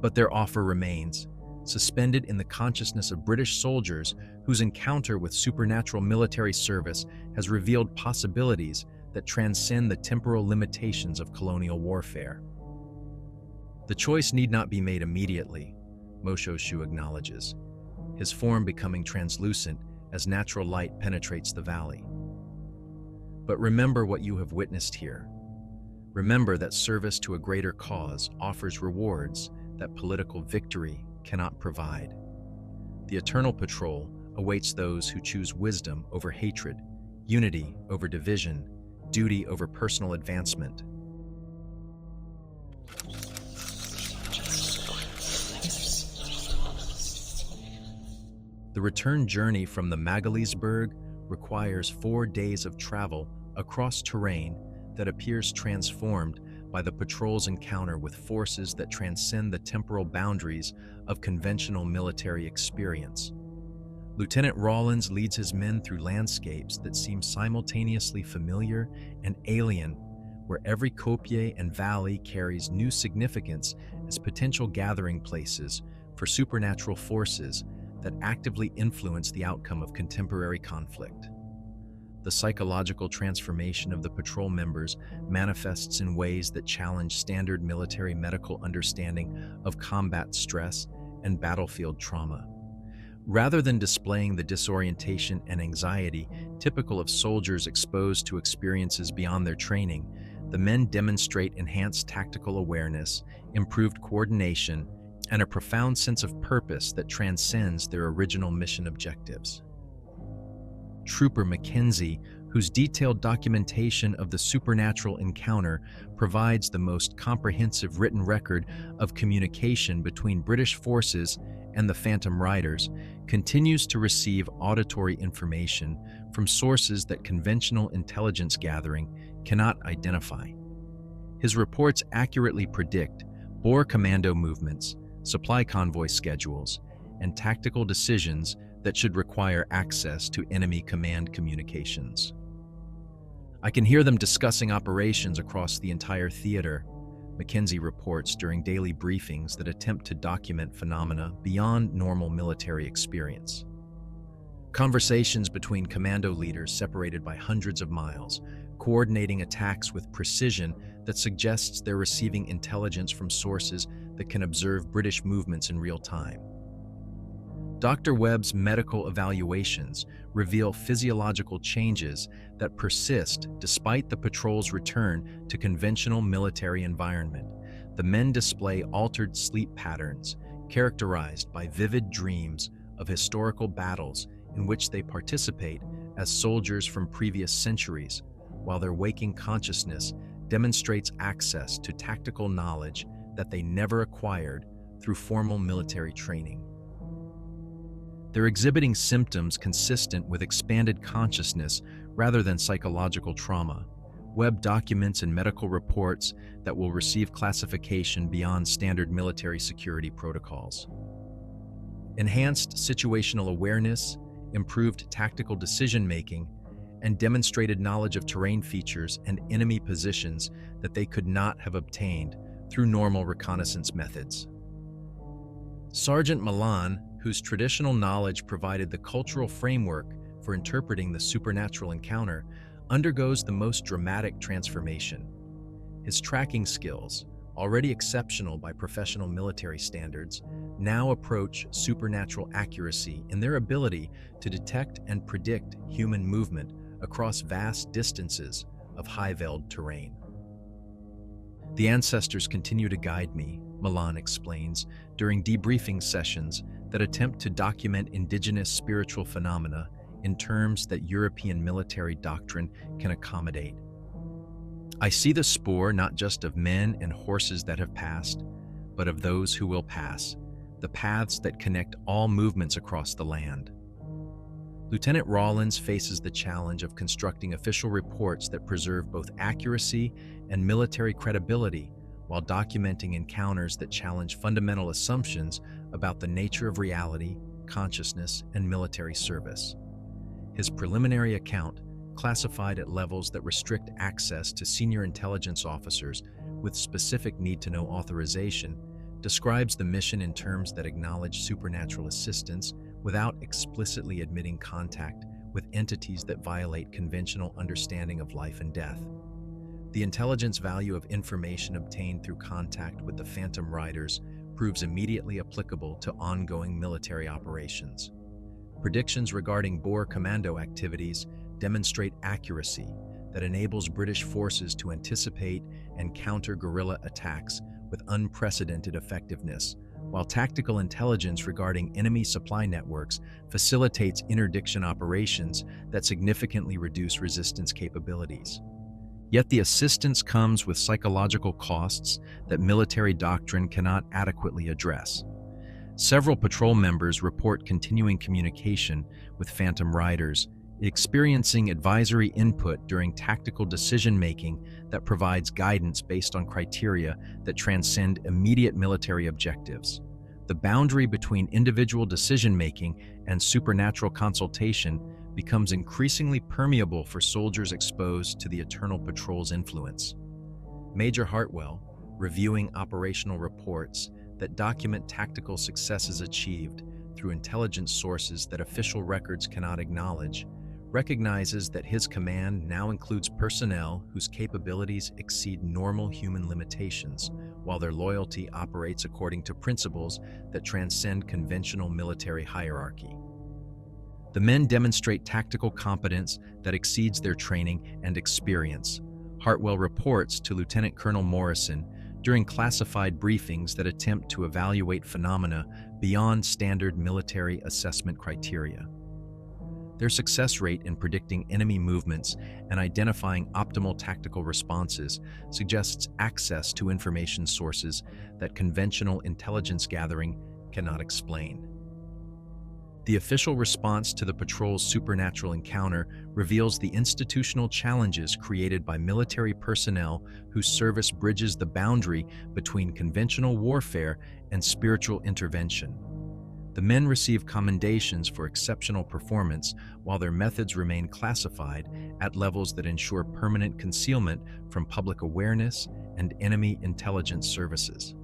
But their offer remains, suspended in the consciousness of British soldiers whose encounter with supernatural military service has revealed possibilities that transcend the temporal limitations of colonial warfare. The choice need not be made immediately, Mosho Shu acknowledges, his form becoming translucent as natural light penetrates the valley. But remember what you have witnessed here. Remember that service to a greater cause offers rewards that political victory cannot provide. The Eternal Patrol awaits those who choose wisdom over hatred, unity over division, duty over personal advancement. The return journey from the Magaliesberg requires 4 days of travel across terrain that appears transformed by the patrol's encounter with forces that transcend the temporal boundaries of conventional military experience. Lieutenant Rawlins leads his men through landscapes that seem simultaneously familiar and alien, where every kopje and valley carries new significance as potential gathering places for supernatural forces that actively influence the outcome of contemporary conflict. The psychological transformation of the patrol members manifests in ways that challenge standard military medical understanding of combat stress and battlefield trauma. Rather than displaying the disorientation and anxiety typical of soldiers exposed to experiences beyond their training, the men demonstrate enhanced tactical awareness, improved coordination, and a profound sense of purpose that transcends their original mission objectives. Trooper Mackenzie, whose detailed documentation of the supernatural encounter provides the most comprehensive written record of communication between British forces and the Phantom Riders, continues to receive auditory information from sources that conventional intelligence gathering cannot identify. His reports accurately predict Boer commando movements, supply convoy schedules, and tactical decisions that should require access to enemy command communications. I can hear them discussing operations across the entire theater, Mackenzie reports during daily briefings that attempt to document phenomena beyond normal military experience. Conversations between commando leaders separated by hundreds of miles, coordinating attacks with precision that suggests they're receiving intelligence from sources that can observe British movements in real time. Dr. Webb's medical evaluations reveal physiological changes that persist despite the patrol's return to conventional military environment. The men display altered sleep patterns, characterized by vivid dreams of historical battles in which they participate as soldiers from previous centuries, while their waking consciousness demonstrates access to tactical knowledge that they never acquired through formal military training. They're exhibiting symptoms consistent with expanded consciousness rather than psychological trauma. Webb documents and medical reports that will receive classification beyond standard military security protocols. Enhanced situational awareness, improved tactical decision-making, and demonstrated knowledge of terrain features and enemy positions that they could not have obtained through normal reconnaissance methods. Sergeant Milan, whose traditional knowledge provided the cultural framework for interpreting the supernatural encounter, undergoes the most dramatic transformation. His tracking skills, already exceptional by professional military standards, now approach supernatural accuracy in their ability to detect and predict human movement across vast distances of high-veiled terrain. The ancestors continue to guide me, Milan explains, during debriefing sessions that attempt to document indigenous spiritual phenomena in terms that European military doctrine can accommodate. I see the spoor not just of men and horses that have passed, but of those who will pass, the paths that connect all movements across the land. Lieutenant Rawlins faces the challenge of constructing official reports that preserve both accuracy and military credibility while documenting encounters that challenge fundamental assumptions about the nature of reality, consciousness, and military service. His preliminary account, classified at levels that restrict access to senior intelligence officers with specific need-to-know authorization, describes the mission in terms that acknowledge supernatural assistance without explicitly admitting contact with entities that violate conventional understanding of life and death. The intelligence value of information obtained through contact with the Phantom Riders proves immediately applicable to ongoing military operations. Predictions regarding Boer commando activities demonstrate accuracy that that enables British forces to anticipate and counter guerrilla attacks with unprecedented effectiveness, while tactical intelligence regarding enemy supply networks facilitates interdiction operations that significantly reduce resistance capabilities. Yet the assistance comes with psychological costs that military doctrine cannot adequately address. Several patrol members report continuing communication with Phantom Riders, experiencing advisory input during tactical decision-making that provides guidance based on criteria that transcend immediate military objectives. The boundary between individual decision-making and supernatural consultation becomes increasingly permeable for soldiers exposed to the Eternal Patrol's influence. Major Hartwell, reviewing operational reports that document tactical successes achieved through intelligence sources that official records cannot acknowledge, recognizes that his command now includes personnel whose capabilities exceed normal human limitations, while their loyalty operates according to principles that transcend conventional military hierarchy. The men demonstrate tactical competence that exceeds their training and experience. Hartwell reports to Lieutenant Colonel Morrison during classified briefings that attempt to evaluate phenomena beyond standard military assessment criteria. Their success rate in predicting enemy movements and identifying optimal tactical responses suggests access to information sources that conventional intelligence gathering cannot explain. The official response to the patrol's supernatural encounter reveals the institutional challenges created by military personnel whose service bridges the boundary between conventional warfare and spiritual intervention. The men receive commendations for exceptional performance while their methods remain classified at levels that ensure permanent concealment from public awareness and enemy intelligence services.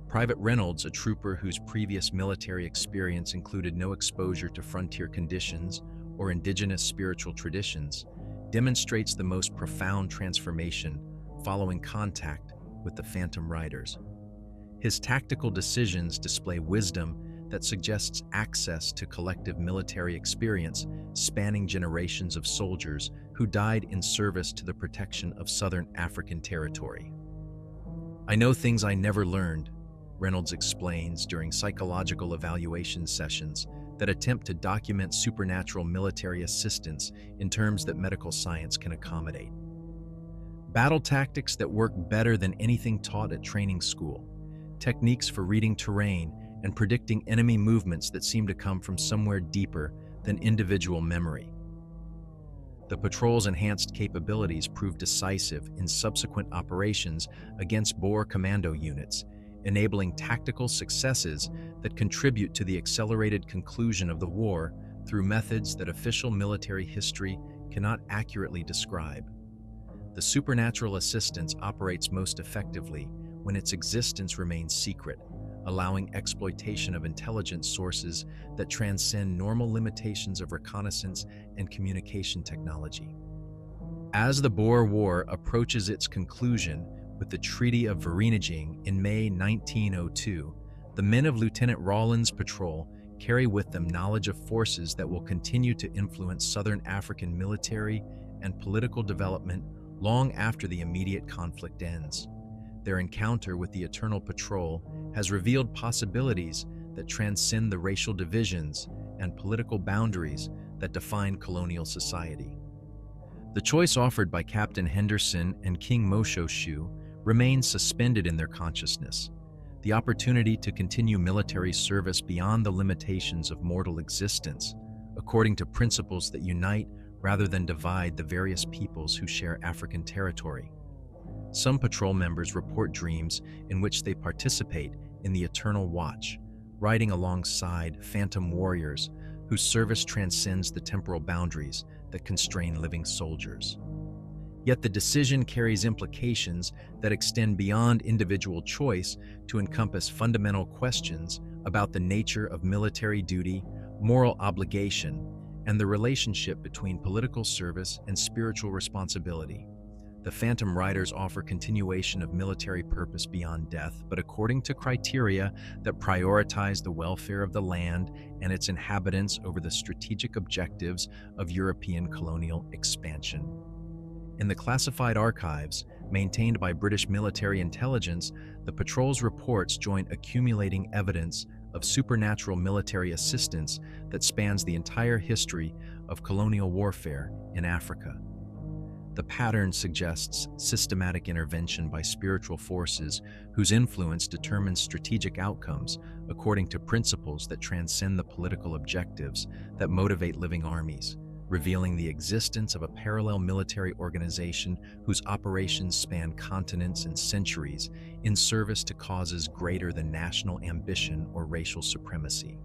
Private Reynolds, a trooper whose previous military experience included no exposure to frontier conditions or indigenous spiritual traditions, demonstrates the most profound transformation following contact with the Phantom Riders. His tactical decisions display wisdom that suggests access to collective military experience spanning generations of soldiers who died in service to the protection of Southern African territory. "I know things I never learned," Reynolds explains during psychological evaluation sessions that attempt to document supernatural military assistance in terms that medical science can accommodate. Battle tactics that work better than anything taught at training school, techniques for reading terrain and predicting enemy movements that seem to come from somewhere deeper than individual memory. The patrol's enhanced capabilities proved decisive in subsequent operations against Boer commando units, enabling tactical successes that contribute to the accelerated conclusion of the war through methods that official military history cannot accurately describe. The supernatural assistance operates most effectively when its existence remains secret, allowing exploitation of intelligence sources that transcend normal limitations of reconnaissance and communication technology. As the Boer War approaches its conclusion with the Treaty of Vereeniging in May 1902, the men of Lieutenant Rawlins' patrol carry with them knowledge of forces that will continue to influence Southern African military and political development long after the immediate conflict ends. Their encounter with the Eternal Patrol has revealed possibilities that transcend the racial divisions and political boundaries that define colonial society. The choice offered by Captain Henderson and King Moshoeshoe remains suspended in their consciousness: the opportunity to continue military service beyond the limitations of mortal existence, according to principles that unite rather than divide the various peoples who share African territory. Some patrol members report dreams in which they participate in the Eternal Watch, riding alongside phantom warriors whose service transcends the temporal boundaries that constrain living soldiers. Yet the decision carries implications that extend beyond individual choice to encompass fundamental questions about the nature of military duty, moral obligation, and the relationship between political service and spiritual responsibility. The Phantom Riders offer continuation of military purpose beyond death, but according to criteria that prioritize the welfare of the land and its inhabitants over the strategic objectives of European colonial expansion. In the classified archives, maintained by British military intelligence, the patrol's reports join accumulating evidence of supernatural military assistance that spans the entire history of colonial warfare in Africa. The pattern suggests systematic intervention by spiritual forces whose influence determines strategic outcomes according to principles that transcend the political objectives that motivate living armies, revealing the existence of a parallel military organization whose operations span continents and centuries in service to causes greater than national ambition or racial supremacy.